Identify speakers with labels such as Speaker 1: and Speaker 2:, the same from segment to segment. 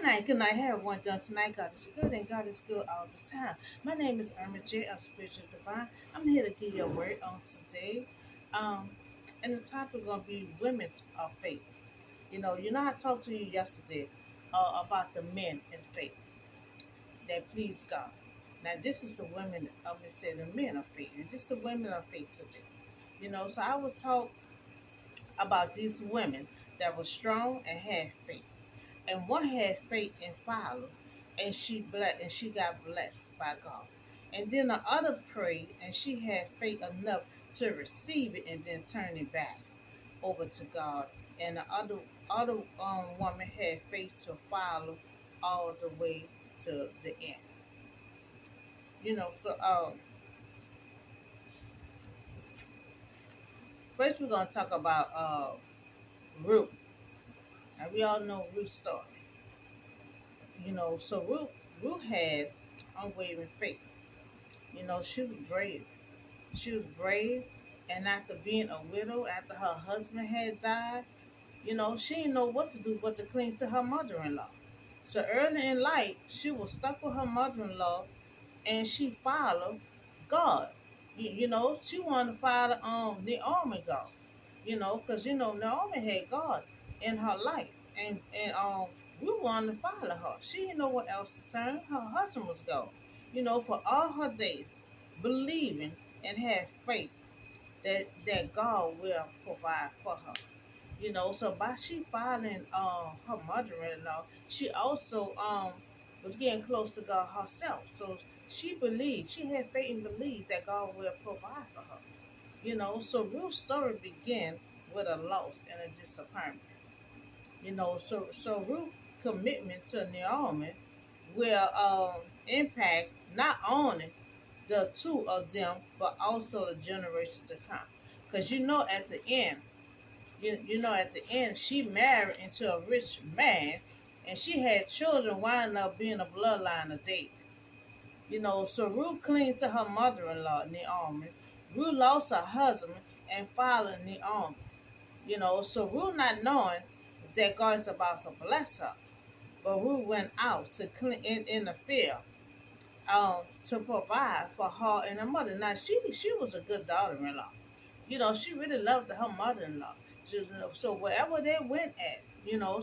Speaker 1: good night. Hey everyone, done tonight. God is good and God is good all the time. My name is Irma J. of Spiritual Divine. I'm here to give you a word on today. Um, and the topic gonna be women of faith. I talked to you yesterday about the men in faith that please God. Now this is the women of me say the men of faith, and this is the women of faith today. So I will talk about these women that were strong and had faith. And one had faith and followed, and she got blessed by God. And then the other prayed, and she had faith enough to receive it and then turn it back over to God. And the other woman had faith to follow all the way to the end. First we're gonna talk about Ruth. Now we all know Ruth's story. So Ruth had unwavering faith. She was brave. She was brave, and after being a widow, after her husband had died, she didn't know what to do but to cling to her mother-in-law. So early in life, she was stuck with her mother-in-law, and she followed God. She wanted to follow Naomi God. Because Naomi had God in her life, and we wanted to follow her. She didn't know what else to turn. Her husband was gone. For all her days, believing and have faith that God will provide for her. So by she following her mother-in-law, she also was getting close to God herself. So she had faith and believed that God will provide for her. So Ruth's story began with a loss and a disappointment. So Ruth's commitment to Naomi will impact not only the two of them, but also the generations to come. Because at the end, at the end, she married into a rich man, and she had children winding up being a bloodline of David. So Ruth clings to her mother-in-law, Naomi. Ruth lost her husband and followed Naomi. So Ruth not knowing that God is about to bless her, but Ruth went out to clean in the field to provide for her and her mother. Now she was a good daughter-in-law. She really loved her mother-in-law. So wherever they went at,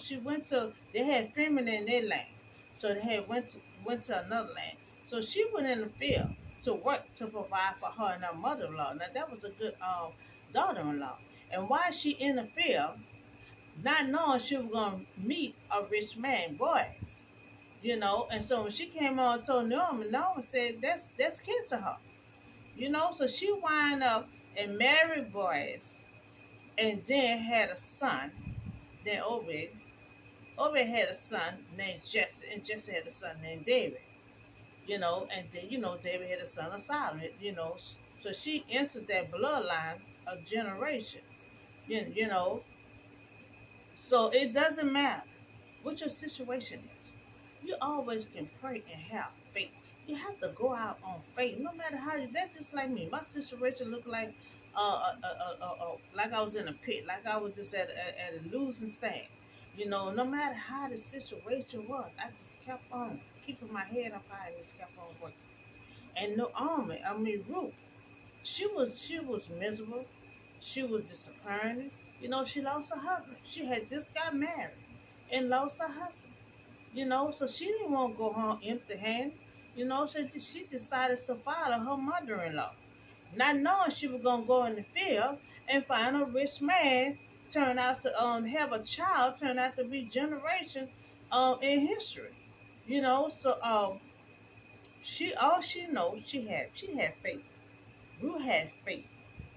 Speaker 1: she went to. They had famine in their land, so they had went to another land. So she went in the field to work to provide for her and her mother-in-law. Now that was a good daughter-in-law. And while she in the field, not knowing she was gonna meet a rich man, Boaz. And so when she came on and told Naomi said that's kin to her. So she wind up and married Boaz, and then had a son. Then Obed had a son named Jesse, and Jesse had a son named David. And then David had a son of Solomon. So she entered that bloodline of generation. You know, so it doesn't matter what your situation is. You always can pray and have faith. You have to go out on faith, no matter how you. That's just like me. My situation looked like I was in a pit, like I was just at a losing stand. No matter how the situation was, I just kept on keeping my head up high and just kept on working. And no army, I mean Ruth, she was miserable. She was disappointed. She lost her husband. She had just got married and lost her husband. So she didn't want to go home empty handed. So she decided to follow her mother in law, not knowing she was going to go in the field and find a rich man, turn out to have a child, turn out to be generation in history. So she knows she had faith. Ruth had faith,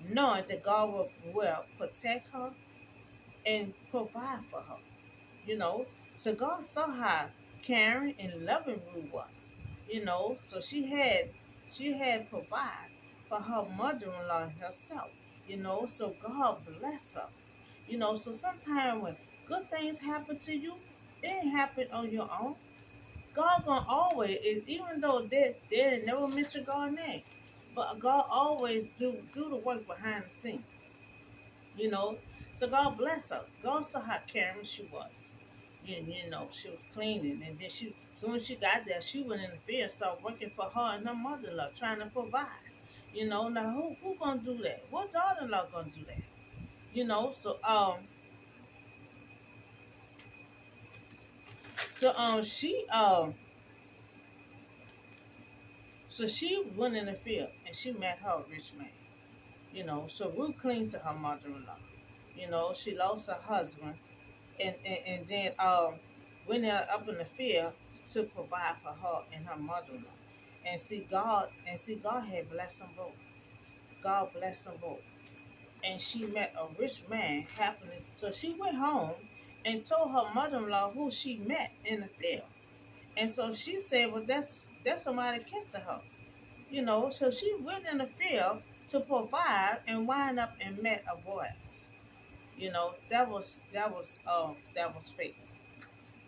Speaker 1: knowing that God will protect her and provide for her. So God saw how caring and loving Ruth was. So she had provide for her mother-in-law and herself. So God bless her. So sometimes when good things happen to you, it ain't happen on your own. God gonna always, even though they never mention God's name, but God always do the work behind the scene. you know. So God bless her. God saw how caring she was. You know, she was cleaning, and then as soon as she got there, she went in the field and started working for her and her mother-in-law, trying to provide. You know, now who gonna do that? What daughter-in-law gonna do that? You know, she went in the field and she met her rich man. You know, so Ruth cleaned to her mother-in-law. You know, she lost her husband, and then went out up in the field to provide for her and her mother-in-law. And see God had blessed them both. God blessed them both. And she met a rich man happening. So she went home and told her mother-in-law who she met in the field. And so she said, well, that's somebody kin to her. You know, so she went in the field to provide and wind up and met a Boaz. You know, that was fake.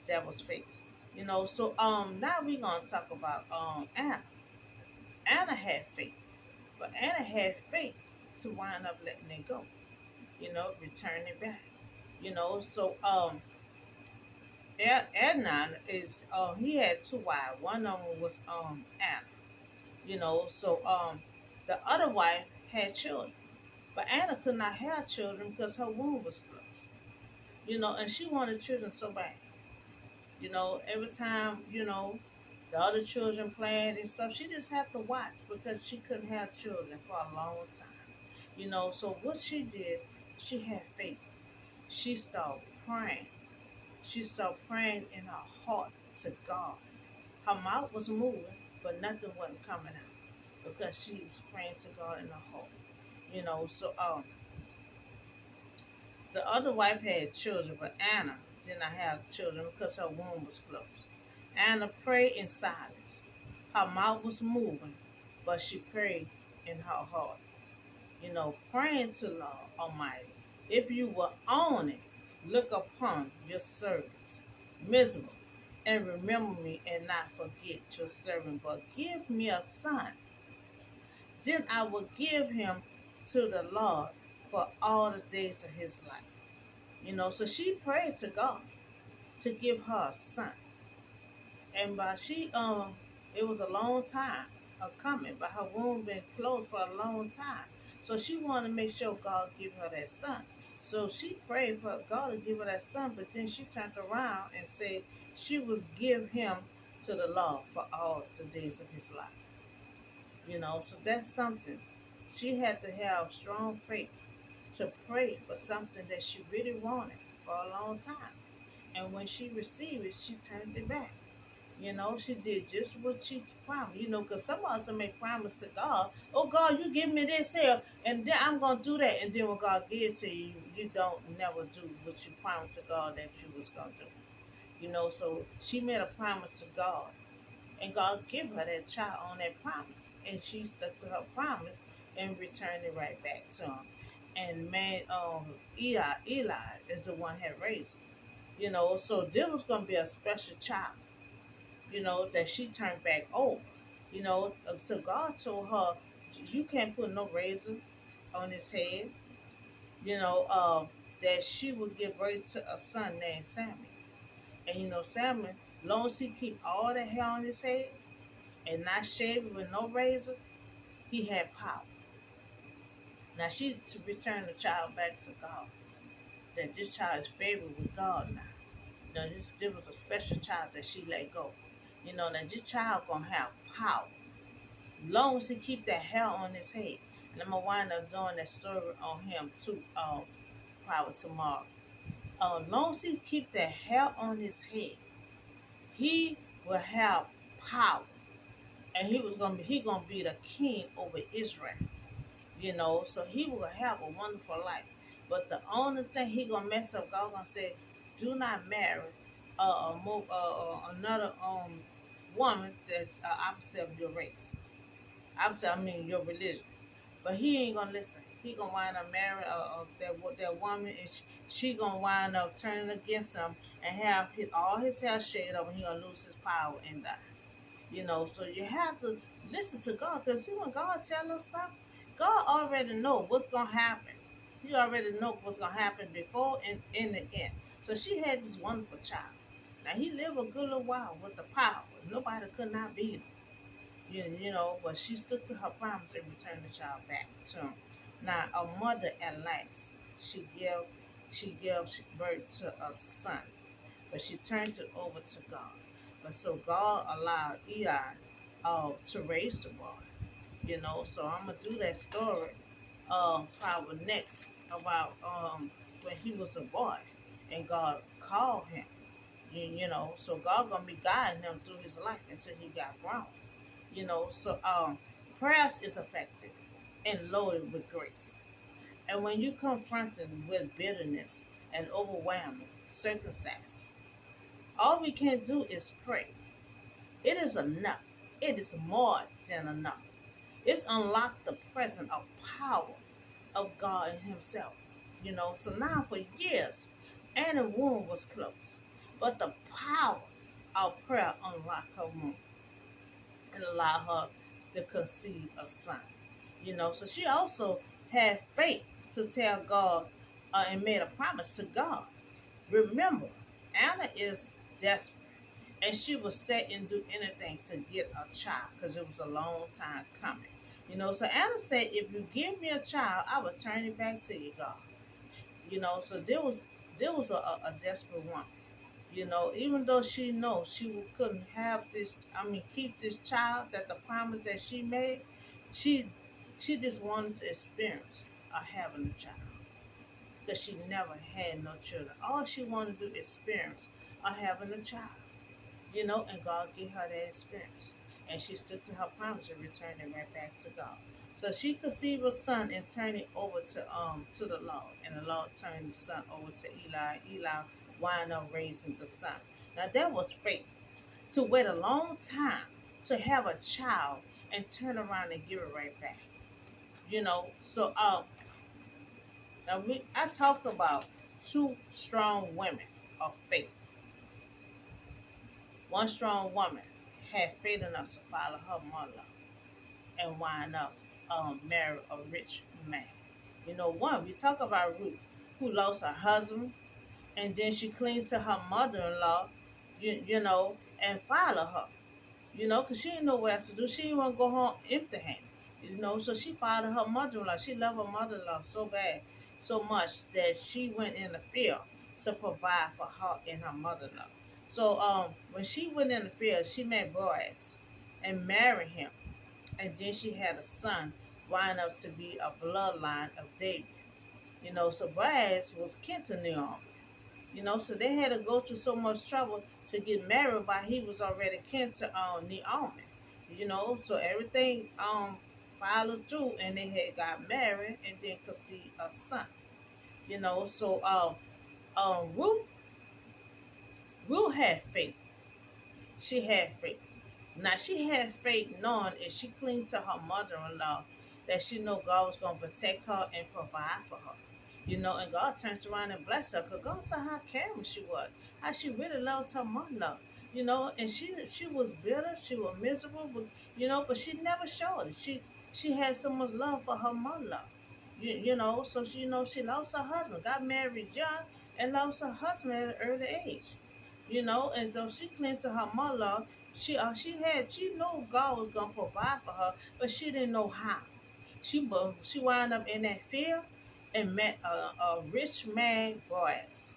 Speaker 1: That was fake. You know, so now we're gonna talk about Anna. Anna had faith, but Anna had faith to wind up letting it go. You know, returning it back. You know, so Adnan is he had two wives. One of them was Anna. You know, so the other wife had children, but Anna could not have children because her womb was closed. You know, and she wanted children so bad. You know, every time, the other children playing and stuff, she just had to watch because she couldn't have children for a long time. You know, so what she did, she had faith. She started praying. She started praying in her heart to God. Her mouth was moving, but nothing wasn't coming out because she was praying to God in her heart. You know, so the other wife had children, but Anna did not have children because her womb was closed. Anna prayed in silence. Her mouth was moving, but she prayed in her heart. You know, praying to Lord Almighty. If you will own it, look upon your servants, miserable, and remember me and not forget your servant, but give me a son. Then I will give him to the Lord for all the days of his life. You know, so she prayed to God to give her a son. And by it was a long time of coming, but her womb been closed for a long time. So she wanted to make sure God give her that son. So she prayed for God to give her that son, but then she turned around and said she was give him to the Lord for all the days of his life. You know, so that's something. She had to have strong faith to pray for something that she really wanted for a long time. And when she received it, she turned it back. You know, she did just what she promised. You know, because some of us will make promise to God. Oh, God, you give me this here, and then I'm going to do that. And then when God gives to you, you don't never do what you promised to God that you was going to do. You know, so she made a promise to God. And God gave her that child on that promise. And she stuck to her promise and returned it right back to him. And man, Eli is the one that raised him. You know, so this was going to be a special child, that she turned back over. So God told her, you can't put no razor on his head, that she would give birth to a son named Samuel. And Samuel, long as he keep all the hair on his head and not shave it with no razor, he had power. Now she to return the child back to God. That this child is favored with God now. This was a special child that she let go. Now this child gonna have power. Long as he keep that hair on his head. And I'm gonna wind up doing that story on him too, probably tomorrow. Long as he keep that hair on his head, he will have power. And he gonna be the king over Israel. So he will have a wonderful life. But the only thing he gonna mess up, God gonna say, do not marry another woman that opposite of your race. I mean your religion. But he ain't gonna listen. He gonna wind up marrying that woman, and she gonna wind up turning against him and have all his hair shaved up, and he gonna lose his power and die. So you have to listen to God, because see, when God tell us stuff, God already know what's gonna happen. He already know what's gonna happen before and in the end. So she had this wonderful child. Now he lived a good little while with the power. Nobody could not beat him. But she stuck to her promise and returned the child back to him. Now a mother at last, she gave birth to a son, but she turned it over to God. But so God allowed Eli to raise the boy. So I'm gonna do that story probably next about when he was a boy and God called him. So God gonna be guiding him through his life until he got grown. So prayers is effective and loaded with grace. And when you confronted with bitterness and overwhelming circumstances, all we can do is pray. It is enough. It is more than enough. It's unlocked the presence of power of God in Himself. So now for years, Anna's womb was closed, but the power of prayer unlocked her womb and allowed her to conceive a son. So she also had faith to tell God and made a promise to God. Remember, Anna is desperate, and she was set and do anything to get a child because it was a long time coming. So Anna said, "If you give me a child, I will turn it back to you, God." So there was a desperate woman. Even though she knows couldn't have this, keep this child that the promise that she made, she she just wanted to experience having a child because she never had no children. All she wanted to do experience having a child. And God gave her that experience. And she stood to her promise and returned it right back to God. So she conceived a son and turned it over to the Lord. And the Lord turned the son over to Eli. Eli wound up raising the son. Now that was faith. To wait a long time to have a child and turn around and give it right back. So I talked about two strong women of faith. One strong woman had faith enough to follow her mother and wind up marry a rich man. We talk about Ruth, who lost her husband, and then she cleaned to her mother-in-law, and follow her, because she didn't know what else to do. She didn't want to go home empty-handed, so she followed her mother-in-law. She loved her mother-in-law so bad, so much that she went in the field to provide for her and her mother-in-law. So when she went in the field, she met Boaz and married him. And then she had a son, wind up to be a bloodline of David. So Boaz was kin to Naomi. So they had to go through so much trouble to get married while he was already kin to Naomi. So everything followed through and they had got married and then conceived a son. So Ruth had faith. She had faith. Now she had faith knowing if she clinged to her mother-in-law that she know God was gonna protect her and provide for her. And God turned around and blessed her because God saw how caring she was, how she really loved her mother. And she was bitter, she was miserable, but she never showed it. She had so much love for her mother. So she lost her husband, got married young, and lost her husband at an early age. And so she clung to her mother. She knew God was gonna provide for her, but she didn't know how. She wound up in that field and met a rich man, Boaz.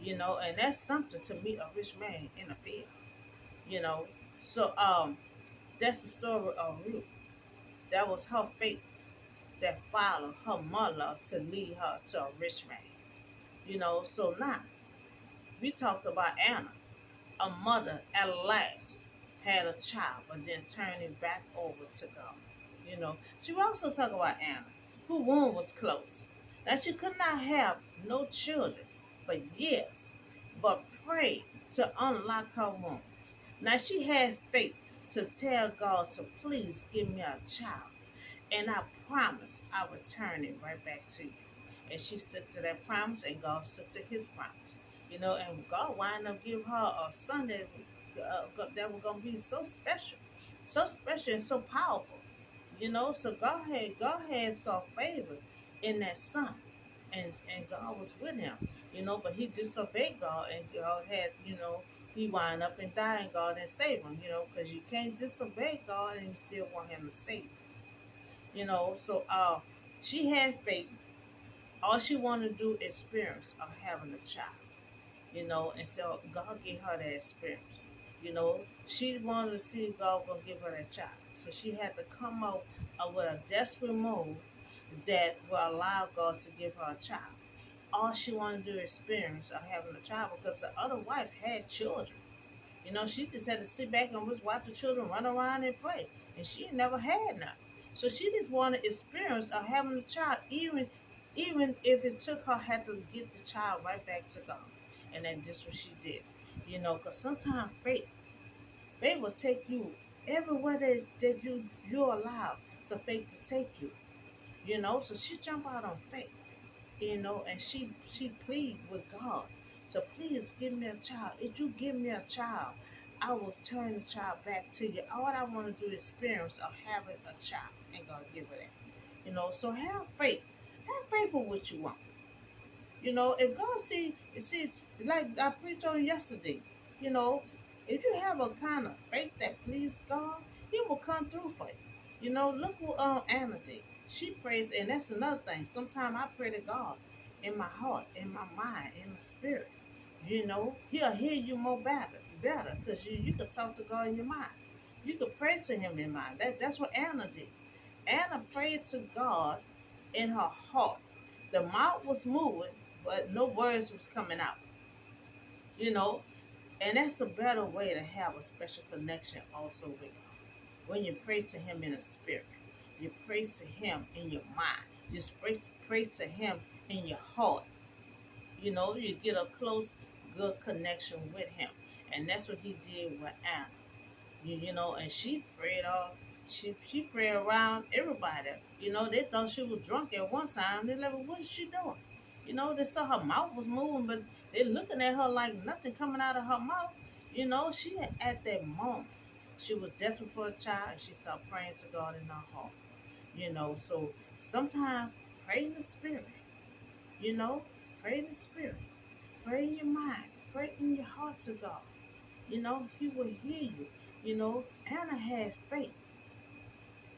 Speaker 1: And that's something to meet a rich man in a field. You know, so that's the story of Ruth. That was her faith that followed her mother to lead her to a rich man. So now we talked about Anna. A mother at last had a child, but then turned it back over to God. She will also talk about Anna, whose womb was closed. Now she could not have no children for years, but prayed to unlock her womb. Now she had faith to tell God to please give me a child, and I promise I will turn it right back to you. And she stuck to that promise, and God stuck to His promise. And God wound up giving her a son that was gonna be so special and so powerful. So God had saw favor in that son, and God was with him. But he disobeyed God, and God had he wind up and dying God and save him, because you can't disobey God and you still want him to save so she had faith. All she wanted to do experience of having a child, and so God gave her that experience. She wanted to see if God was gonna give her that child. So she had to come up with a desperate move that will allow God to give her a child. All she wanted to do experience of having a child because the other wife had children. She just had to sit back and just watch the children run around and play. And she never had none. So she just wanted experience of having a child, even if it took her had to get the child right back to God. And that's what she did. Because sometimes faith will take you everywhere that you're allowed to faith to take you. So she jumped out on faith, and she plead with God to please give me a child. If you give me a child, I will turn the child back to you. All I want to do is experience of having a child, and God give her that. So have faith. Have faith for what you want. If God sees like I preached on yesterday, you know, if you have a kind of faith that pleases God, He will come through for you. Look what Anna did. She prays, and that's another thing. Sometimes I pray to God in my heart, in my mind, in my spirit. He'll hear you more better, because you could talk to God in your mind. You could pray to Him in mind. That's what Anna did. Anna prayed to God in her heart. The mouth was moving, but no words was coming out. You know, and that's a better way to have a special connection also with God. When you pray to Him in the spirit, you pray to Him in your mind. You pray to Him in your heart. You get a close, good connection with Him, and that's what He did with Anna. And she prayed all. She prayed around everybody. They thought she was drunk at one time. They like, what is she doing? They saw her mouth was moving, but they looking at her like nothing coming out of her mouth. She at that moment, she was desperate for a child, and she started praying to God in her heart. So sometimes pray in the spirit. You know, pray in the spirit. Pray in your mind. Pray in your heart to God. He will hear you. Anna had faith.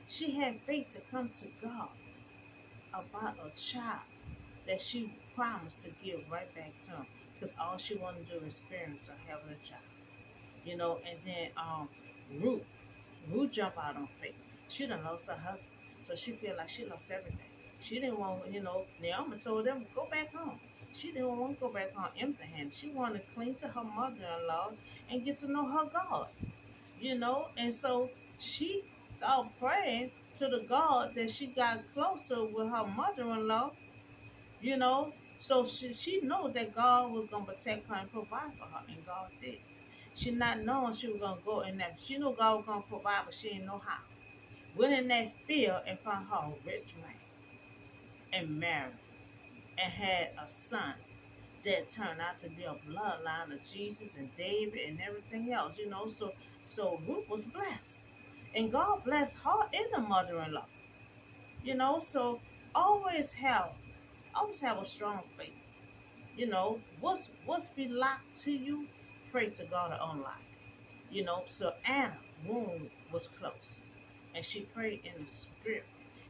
Speaker 1: She had faith to come to God about a child that she promised to give right back to him. Because all she wanted to do was experience of having a child. And then Ruth. Ruth jumped out on faith. She done lost her husband. So she feel like she lost everything. She didn't want, Naomi told them, go back home. She didn't want to go back home empty handed. She wanted to cling to her mother-in-law and get to know her God. And so she started praying to the God that she got closer with her mother-in-law, you know. So she know that God was going to protect her and provide for her, and God did. She not knowing she was going to go in that. She knew God was going to provide, but she didn't know how. Went in that field and found her a rich man and married and had a son that turned out to be a bloodline of Jesus and David and everything else, So Ruth was blessed. And God blessed her and the mother-in-law. So always have always have a strong faith. What's be locked to you, pray to God to unlock. So Anna womb was close. And she prayed in the spirit.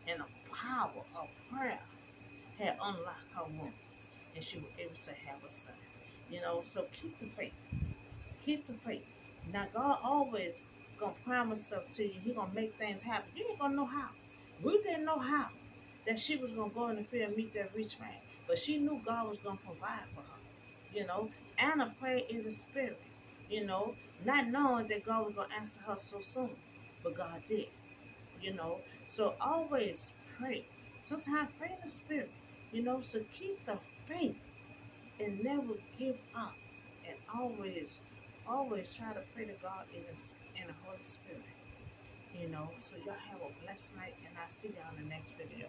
Speaker 1: And the power of prayer had unlocked her womb. And she was able to have a son. So keep the faith. Keep the faith. Now God always gonna promise stuff to you. He gonna make things happen. You ain't gonna know how. Ruth didn't know how that she was gonna go in the field and meet that rich man, but she knew God was gonna provide for her. Anna prayed in the spirit. Not knowing that God was gonna answer her so soon, but God did. So always pray. Sometimes pray in the spirit. So keep the faith and never give up, and always try to pray to God in the Holy Spirit. So y'all have a blessed night, and I'll see y'all in the next video.